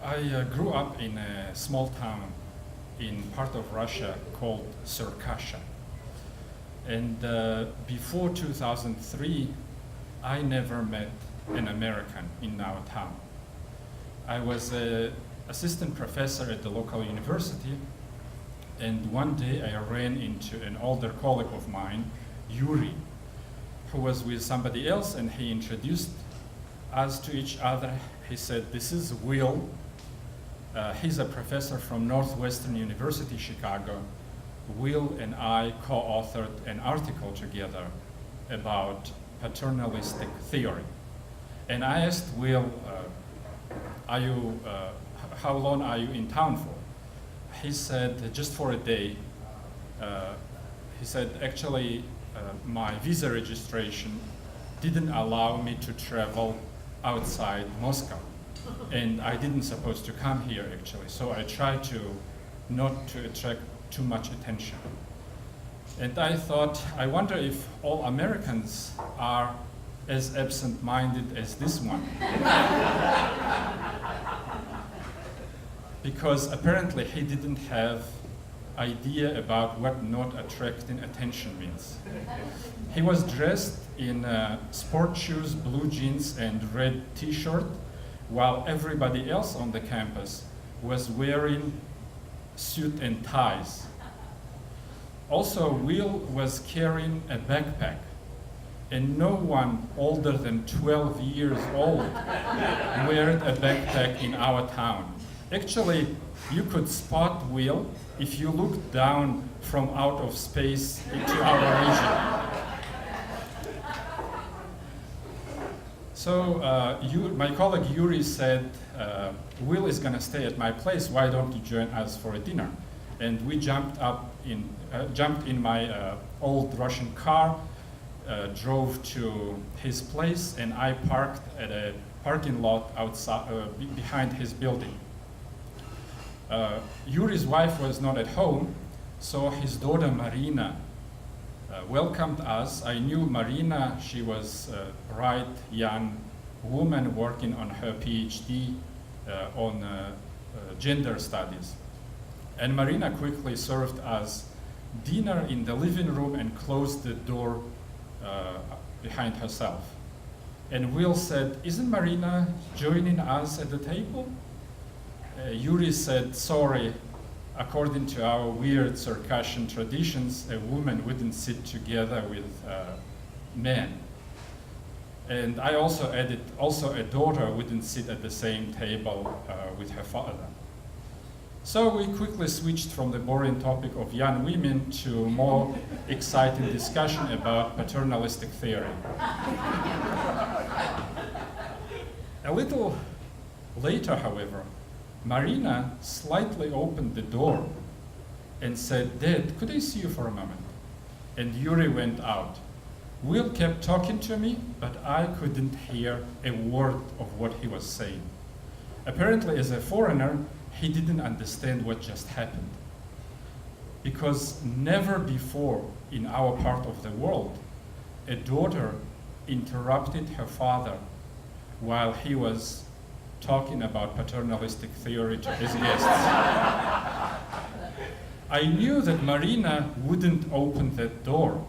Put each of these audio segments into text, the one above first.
I grew up in a small town in part of Russia called Circassia. And before 2003, I never met an American in our town. I was an assistant professor at the local university, and one day I ran into an older colleague of mine, Yuri, who was with somebody else, and he introduced us to each other. He said, "This is Will. He's a professor from Northwestern University, Chicago. Will and I co-authored an article together about paternalistic theory." And I asked Will, how long are you in town for? He said, just for a day. He said, actually, my visa registration didn't allow me to travel outside Moscow. And I didn't supposed to come here, actually. So I tried to not to attract too much attention. And I thought, I wonder if all Americans are as absent-minded as this one. Because apparently he didn't have idea about what not attracting attention means. He was dressed in sport shoes, blue jeans, and red t-shirt, while everybody else on the campus was wearing suit and ties. Also, Will was carrying a backpack, and no one older than 12 years old wearing a backpack in our town. Actually, you could spot Will if you looked down from out of space into our region. So my colleague Yuri said, Will is going to stay at my place. Why don't you join us for a dinner? And we jumped in my old Russian car, drove to his place, and I parked at a parking lot outside behind his building. Yuri's wife was not at home, so his daughter Marina welcomed us. I knew Marina. She was a bright young woman working on her PhD on gender studies. And Marina quickly served us dinner in the living room and closed the door behind herself. And Will said, "Isn't Marina joining us at the table?" Yuri said, "Sorry, according to our weird Circassian traditions, a woman wouldn't sit together with men." And I also added, also a daughter wouldn't sit at the same table with her father. So we quickly switched from the boring topic of young women to more exciting discussion about paternalistic theory. A little later, however, Marina slightly opened the door and said, "Dad, could I see you for a moment?" And Yuri went out. Will kept talking to me, but I couldn't hear a word of what he was saying. Apparently, as a foreigner, he didn't understand what just happened. Because never before in our part of the world, a daughter interrupted her father while he was talking about paternalistic theory to his guests. I knew that Marina wouldn't open that door,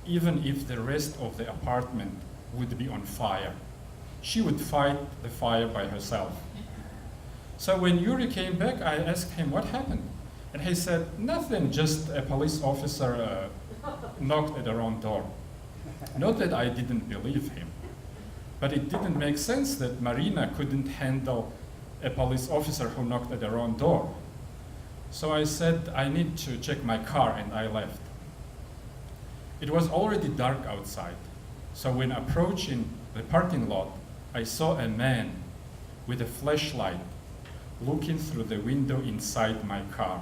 even if the rest of the apartment would be on fire. She would fight the fire by herself. So when Yuri came back, I asked him what happened. And he said, "Nothing, just a police officer knocked at the wrong door." Not that I didn't believe him, but it didn't make sense that Marina couldn't handle a police officer who knocked at the wrong door. So I said, "I need to check my car," and I left. It was already dark outside, so when approaching the parking lot, I saw a man with a flashlight looking through the window inside my car.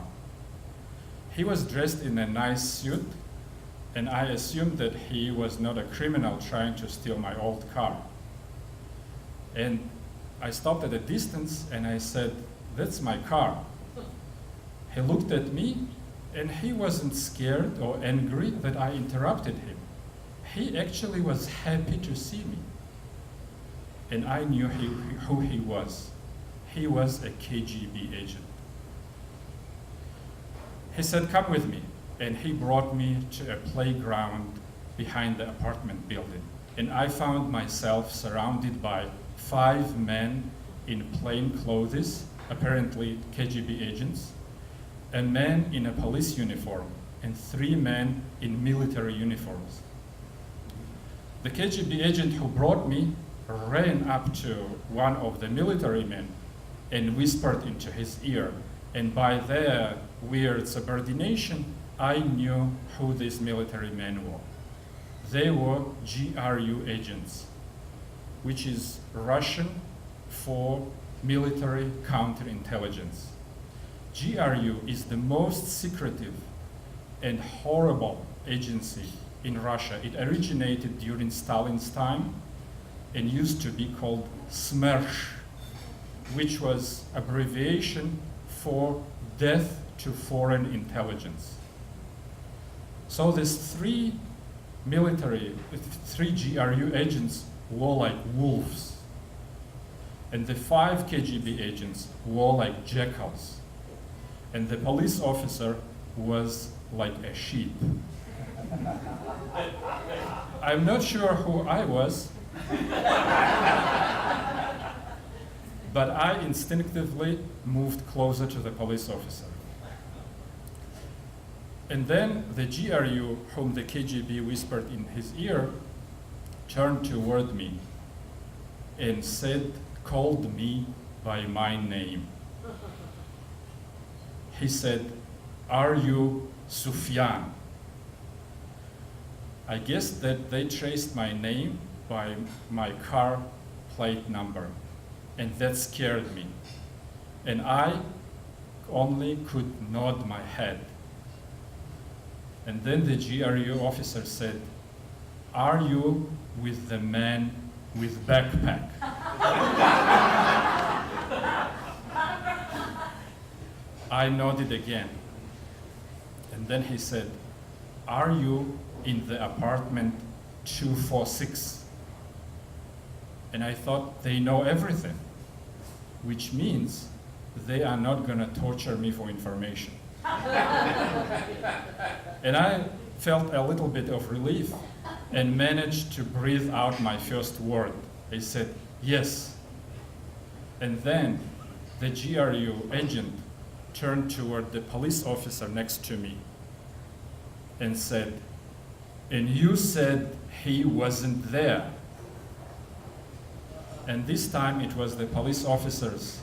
He was dressed in a nice suit, and I assumed that he was not a criminal trying to steal my old car. And I stopped at a distance and I said, "That's my car." He looked at me, and he wasn't scared or angry that I interrupted him. He actually was happy to see me. And I knew who he was. he was a KGB agent. He said, come with me. And he brought me to a playground behind the apartment building. And I found myself surrounded by 5 men in plain clothes, apparently KGB agents, a man in a police uniform, and 3 men in military uniforms. The KGB agent who brought me ran up to one of the military men and whispered into his ear. And by their weird subordination, I knew who these military men were. They were GRU agents, which is Russian for military counterintelligence. GRU is the most secretive and horrible agency in Russia. It originated during Stalin's time and used to be called SMERSH, which was abbreviation for Death to Foreign Intelligence. So these 3 GRU agents were like wolves, and the 5 KGB agents were like jackals, and the police officer was like a sheep. I'm not sure who I was, but I instinctively moved closer to the police officer. And then the GRU, whom the KGB whispered in his ear, turned toward me and called me by my name. He said, "Are you Sufian?" I guess that they traced my name by my car plate number, and that scared me. And I only could nod my head. And then the GRU officer said, "Are you with the man with backpack?" I nodded again. And then he said, "Are you in the apartment 246? And I thought, they know everything, which means they are not going to torture me for information. And I felt a little bit of relief and managed to breathe out my first word. I said, "Yes." And then the GRU agent turned toward the police officer next to me and said, "And you said he wasn't there." And this time it was the police officer's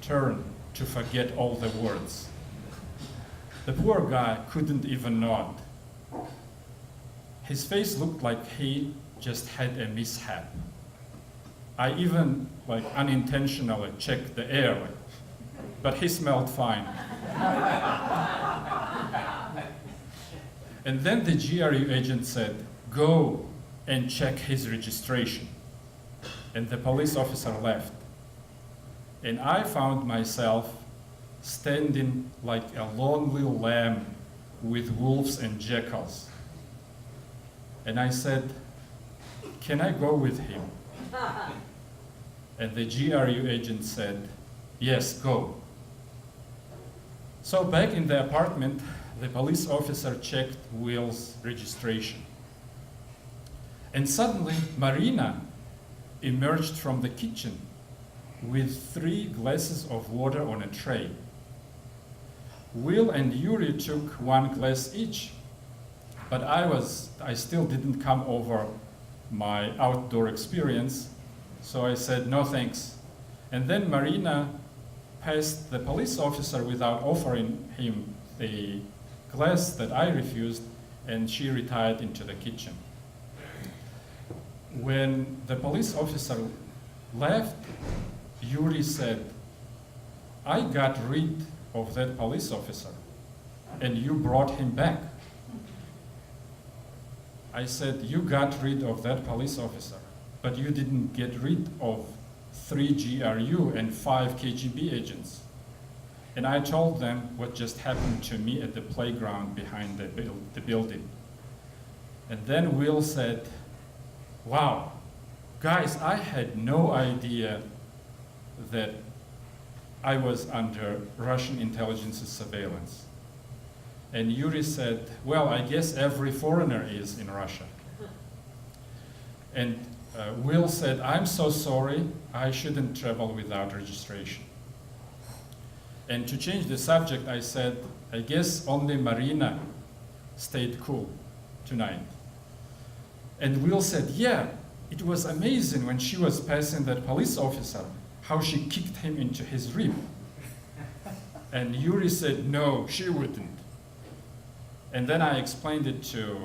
turn to forget all the words. The poor guy couldn't even nod. His face looked like he just had a mishap. I even unintentionally checked the air, but he smelled fine. And then the GRU agent said, "Go and check his registration." And the police officer left. And I found myself standing like a lonely lamb with wolves and jackals. And I said, "Can I go with him?" And the GRU agent said, "Yes, go." So back in the apartment, the police officer checked Will's registration. And suddenly, Marina emerged from the kitchen with 3 glasses of water on a tray. Will and Yuri took 1 glass each, but I still didn't come over my outdoor experience, so I said, "No thanks." And then Marina passed the police officer without offering him the glass that I refused, and she retired into the kitchen. When the police officer left, Yuri said, "I got rid of that police officer, and you brought him back." I said, "You got rid of that police officer, but you didn't get rid of 3 GRU and 5 KGB agents." And I told them what just happened to me at the playground behind the building. And then Will said, "Wow, guys, I had no idea that I was under Russian intelligence's surveillance. And Yuri said, well, I guess every foreigner is in Russia. And Will said, I'm so sorry, I shouldn't travel without registration. And to change the subject, I said, I guess only Marina stayed cool tonight. And Will said, yeah, it was amazing when she was passing that police officer, how she kicked him into his rib. And Yuri said, no, she wouldn't. And then I explained it to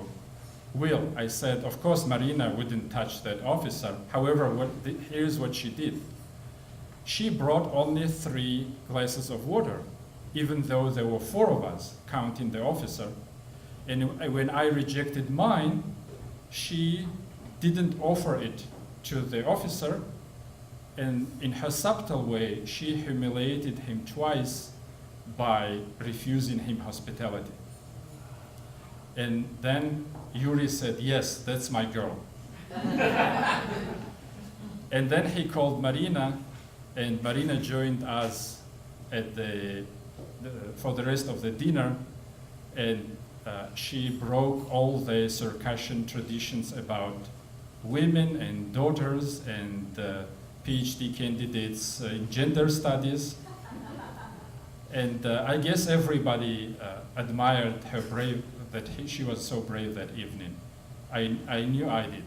Will. I said, of course, Marina wouldn't touch that officer. However, here's what she did. She brought only 3 glasses of water, even though there were 4 of us, counting the officer. And when I rejected mine, she didn't offer it to the officer. And in her subtle way, she humiliated him twice by refusing him hospitality. And then Yuri said, yes, that's my girl. And then he called Marina, and Marina joined us at for the rest of the dinner, and she broke all the Circassian traditions about women and daughters and PhD candidates in gender studies. And I guess everybody admired her that she was so brave that evening. I knew I did.